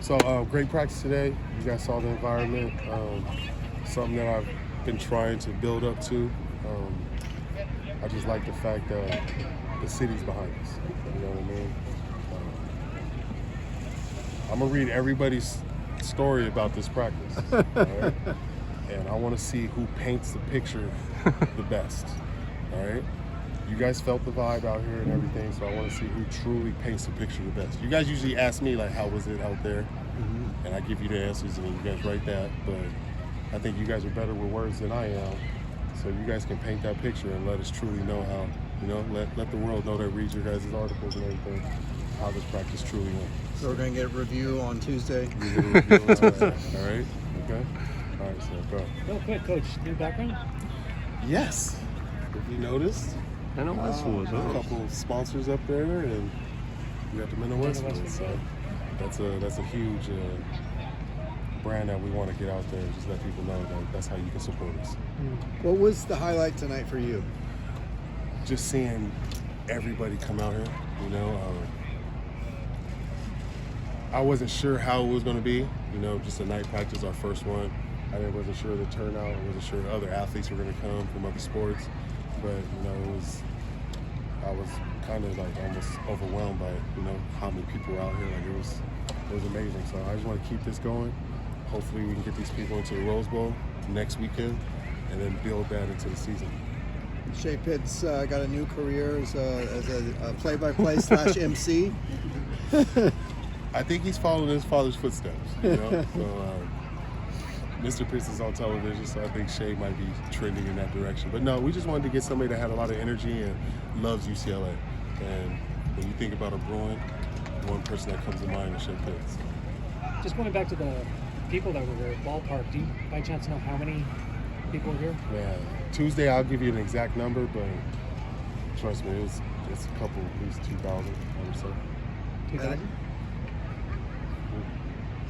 So great practice today. You guys saw the environment. Something that I've been trying to build up to. I just like the fact that the city's behind us. You know what I mean? I'm gonna read everybody's story about this practice, all right? And I want to see who paints the picture the best. All right? You guys felt the vibe out here and everything, so I want to see who truly paints the picture the best. You guys usually ask me like, how was it out there? Mm-hmm. And I give you the answers and then you guys write that. But I think you guys are better with words than I am. So you guys can paint that picture and let us truly know how, let the world know that reads your guys' articles and everything, how this practice truly went. So we're going to get a review on Tuesday. All right? Okay? All right, so go. Real quick, Coach, new background? Yes. If you noticed, I know Westwood. a couple of sponsors up there, and we got the Men of Westwood. So that's a huge brand that we want to get out there and just let people know that that's how you can support us. What was the highlight tonight for you? Just seeing everybody come out here, I wasn't sure how it was going to be, just a night practice, our first one. I wasn't sure of the turnout. I wasn't sure the other athletes were going to come from other sports. But, I was kind of like almost overwhelmed by, how many people were out here. Like it was amazing. So I just want to keep this going. Hopefully we can get these people into the Rose Bowl next weekend and then build that into the season. Shea Pitt's got a new career as a play-by-play / MC. I think he's following his father's footsteps, So Mr. Pitts is on television, so I think Shea might be trending in that direction. But no, we just wanted to get somebody that had a lot of energy and loves UCLA. And when you think about a Bruin, one person that comes to mind is Shea Pitts. Just going back to the people that were here at ballpark, do you by chance know how many people were here? Yeah, Tuesday I'll give you an exact number, but trust me, it's a couple, at least 2,000, I would say. 2,000?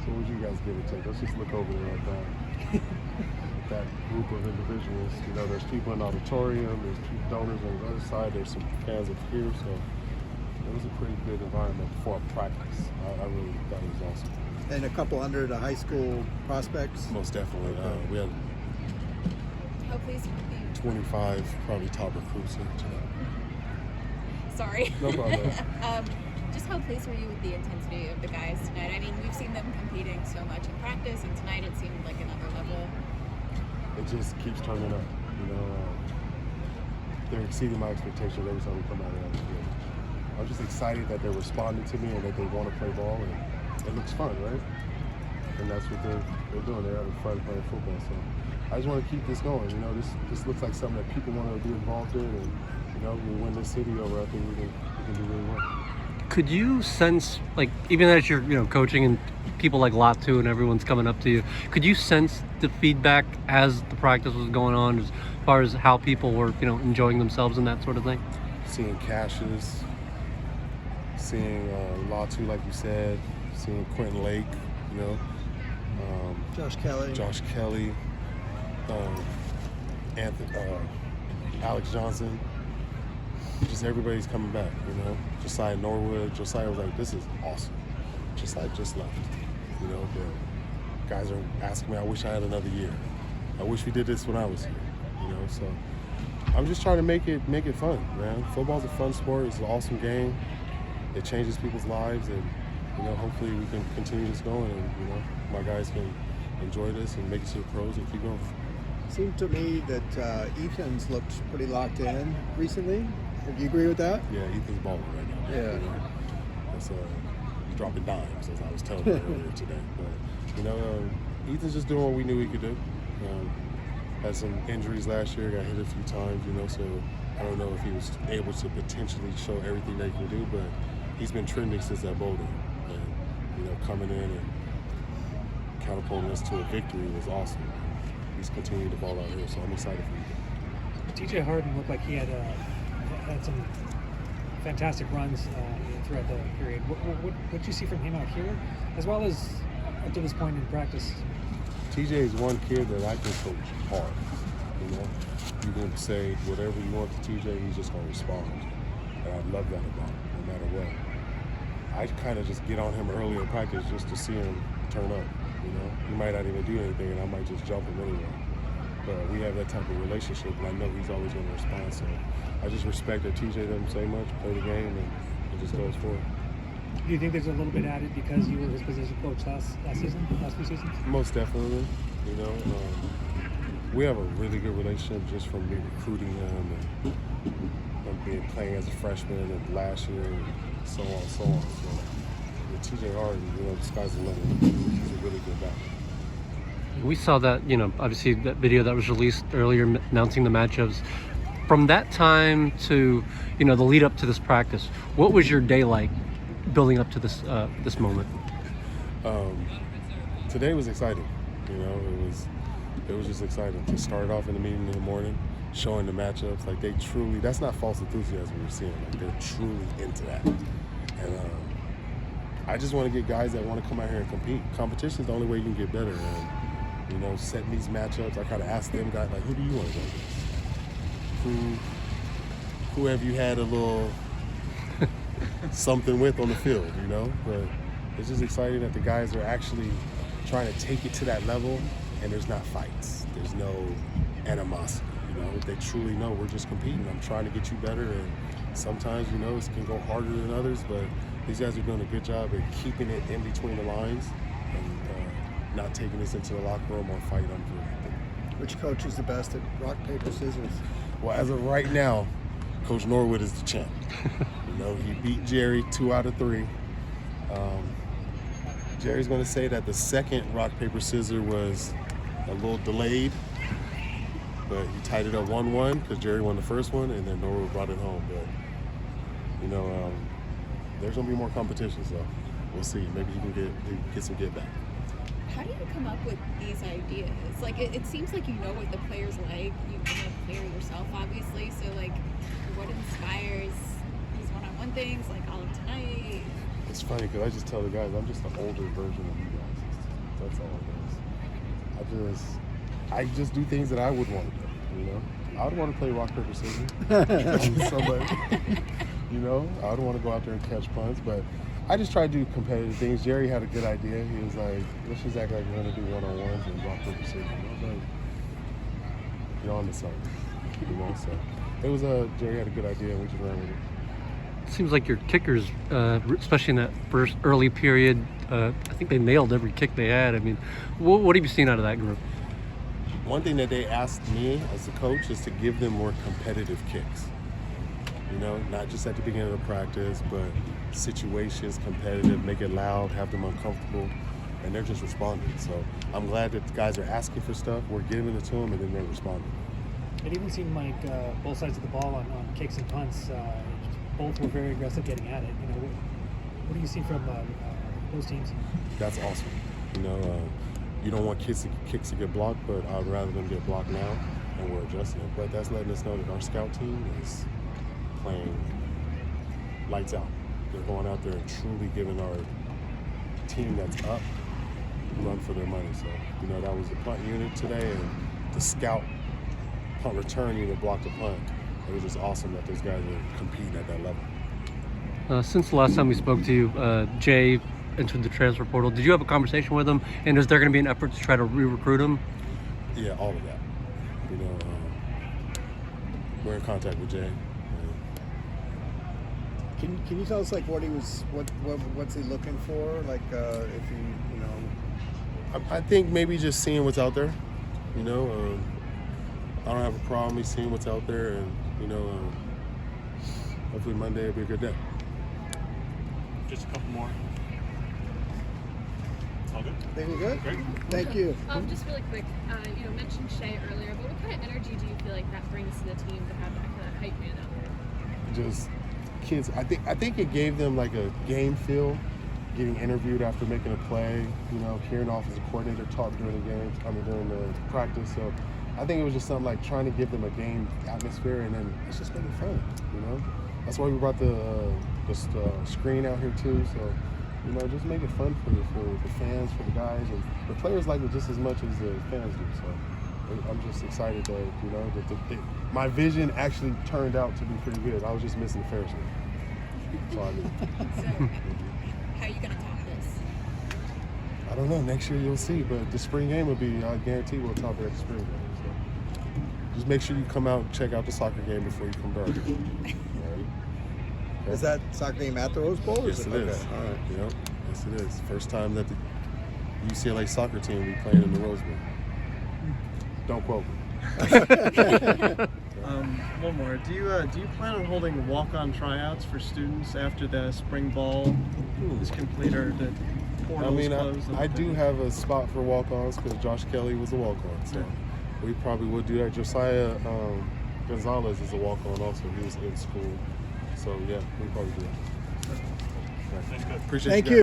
So what do you guys give or take? Let's just look over there at that group of individuals. There's people in the auditorium, there's donors on the other side, there's some fans up here, so it was a pretty good environment for a practice. I really thought it was awesome. And a couple under the high school prospects? Most definitely. We had 25 probably top recruits here tonight. Sorry. No problem. Just how pleased were you with the intensity of the guys tonight? I mean, we've seen them competing so much in practice, and tonight it seemed like another level. It just keeps turning up. They're exceeding my expectations every time we come out of the field. I'm just excited that they're responding to me and that they want to play ball, and it looks fun, right? And that's what they're doing. They're having fun playing football. So I just want to keep this going. This looks like something that people want to be involved in, and we win this city over. I think we can do really well. Could you sense, like, even as you're coaching and people like Latu and everyone's coming up to you, could you sense the feedback as the practice was going on, as far as how people were enjoying themselves and that sort of thing? Seeing Cassius, seeing Latu, like you said, seeing Quentin Lake, Josh Kelly, Anthony, Alex Johnson. Just everybody's coming back, Josiah Norwood. Josiah was like, this is awesome. Josiah just left. The guys are asking me, I wish I had another year. I wish we did this when I was here, So I'm just trying to make it fun, man. Football's a fun sport. It's an awesome game. It changes people's lives, and hopefully we can continue this going, and my guys can enjoy this and make it to the pros and keep going. Seemed to me that Ethan's looked pretty locked in recently. Do you agree with that? Yeah, Ethan's balling right now. Yeah. That's he's dropping dimes, as I was telling you earlier today. But Ethan's just doing what we knew he could do. Had some injuries last year, got hit a few times, so I don't know if he was able to potentially show everything that he can do, but he's been trending since that bowl game. And, coming in and catapulting us to a victory was awesome. He's continuing to ball out here, so I'm excited for TJ Harden looked like he had some fantastic runs throughout the period. What did you see from him out here, as well as up to this point in practice? TJ is one kid that I can coach hard. You can say whatever you want to TJ, he's just going to respond. And I love that about him, no matter what. I kind of just get on him early in practice just to see him turn up. He might not even do anything, and I might just jump him anyway. But we have that type of relationship, and I know he's always going to respond. So I just respect that TJ doesn't say much, play the game, and it just goes forward. Do you think there's a little bit added because you were his position coach last few seasons? Most definitely. We have a really good relationship just from me recruiting him and playing as a freshman and last year and so on. So with TJ Harden, the sky's the limit. He's a really good guy. We saw that, obviously that video that was released earlier announcing the matchups. From that time to, the lead up to this practice, what was your day like building up to this this moment? Today was exciting. It was just exciting to start off in the meeting in the morning, showing the matchups. Like they truly, that's not false enthusiasm we're seeing. Like they're truly into that. And I just want to get guys that want to come out here and compete. Competition is the only way you can get better. And setting these matchups, I kind of ask them guys like, who do you want to go against? Who have you had a little something with on the field? But it's just exciting that the guys are actually trying to take it to that level, and there's not fights. There's no animosity. They truly know we're just competing. I'm trying to get you better, and sometimes it can go harder than others, but these guys are doing a good job at keeping it in between the lines and not taking this into the locker room or fight them. Which coach is the best at rock, paper, scissors? Well, as of right now, Coach Norwood is the champ. He beat Jerry 2 out of 3. Jerry's going to say that the second rock, paper, scissors was a little delayed, but he tied it up 1-1 because Jerry won the first one, and then Norwood brought it home. But, there's going to be more competition, so we'll see. Maybe he can get some get back. How do you come up with these ideas? Like, it seems like you know what the players like. You've been a player yourself, obviously. So, like, what inspires these one-on-one things, like all of tonight? It's funny because I just tell the guys, I'm just an older version of you guys. That's all it is. I just do things that I would want to do, I would want to play rock, paper, scissors with somebody. I would want to go out there and catch punts, but I just try to do competitive things. Jerry had a good idea. He was like, let's just act like we're going to do one-on-ones and rock, paper, scissors. I was like, you're on to something, So it was Jerry had a good idea, and we just ran with it. It seems like your kickers, especially in that first early period, I think they nailed every kick they had. I mean, what have you seen out of that group? One thing that they asked me as a coach is to give them more competitive kicks. Not just at the beginning of the practice, but situations, competitive, make it loud, have them uncomfortable, and they're just responding. So I'm glad that the guys are asking for stuff, we're giving it to them, and then they're responding. It even seemed like both sides of the ball on kicks and punts, both were very aggressive getting at it. What do you see from those teams? That's awesome. You don't want kicks to get blocked, but I'd rather them get blocked now, and we're adjusting it. But that's letting us know that our scout team is playing lights out. They're going out there and truly giving our team that's up run for their money. So, that was the punt unit today, and the scout punt return unit blocked the punt. It was just awesome that those guys are competing at that level. Since the last time we spoke to you, Jay entered the transfer portal. Did you have a conversation with him? And is there going to be an effort to try to re-recruit him? Yeah, all of that. We're in contact with Jay. Can you tell us what's he looking for? Like if he I think maybe just seeing what's out there. I don't have a problem with seeing what's out there, and hopefully Monday will be a good day. Just a couple more. All good? I think we're good. Great. Thank you. Just really quick, mentioned Shea earlier, but what kind of energy do you feel like that brings to the team to have that kind of hype man out there? Just kids. I think it gave them like a game feel, getting interviewed after making a play. Hearing offensive coordinator talk during the game. During the practice. So I think it was just something like trying to give them a game atmosphere, and then it's just making fun. That's why we brought the screen out here too. So. Just make it fun for the fans, for the guys, and the players like it just as much as the fans do. So I'm just excited that my vision actually turned out to be pretty good. I was just missing the Ferris wheel. That's all I did. How are you gonna top this? I don't know. Next year you'll see, but the spring game will be. I guarantee we'll top it at the spring game. So just make sure you come out and check out the soccer game before you come back. All right? Is that soccer game at the Rose Bowl? Or Yes, it is. Okay, all right. Yep. Yes, it is. First time that the UCLA soccer team will be playing in the Rose Bowl. Don't quote me. One more. Do you plan on holding walk-on tryouts for students after the spring ball is complete, or the portals I mean, closed? I do have a spot for walk-ons because Josh Kelly was a walk-on, so we probably would do that. Josiah Gonzalez is a walk-on also. He was in school, so yeah, we probably do that. That's good. Appreciate Thank guys. you.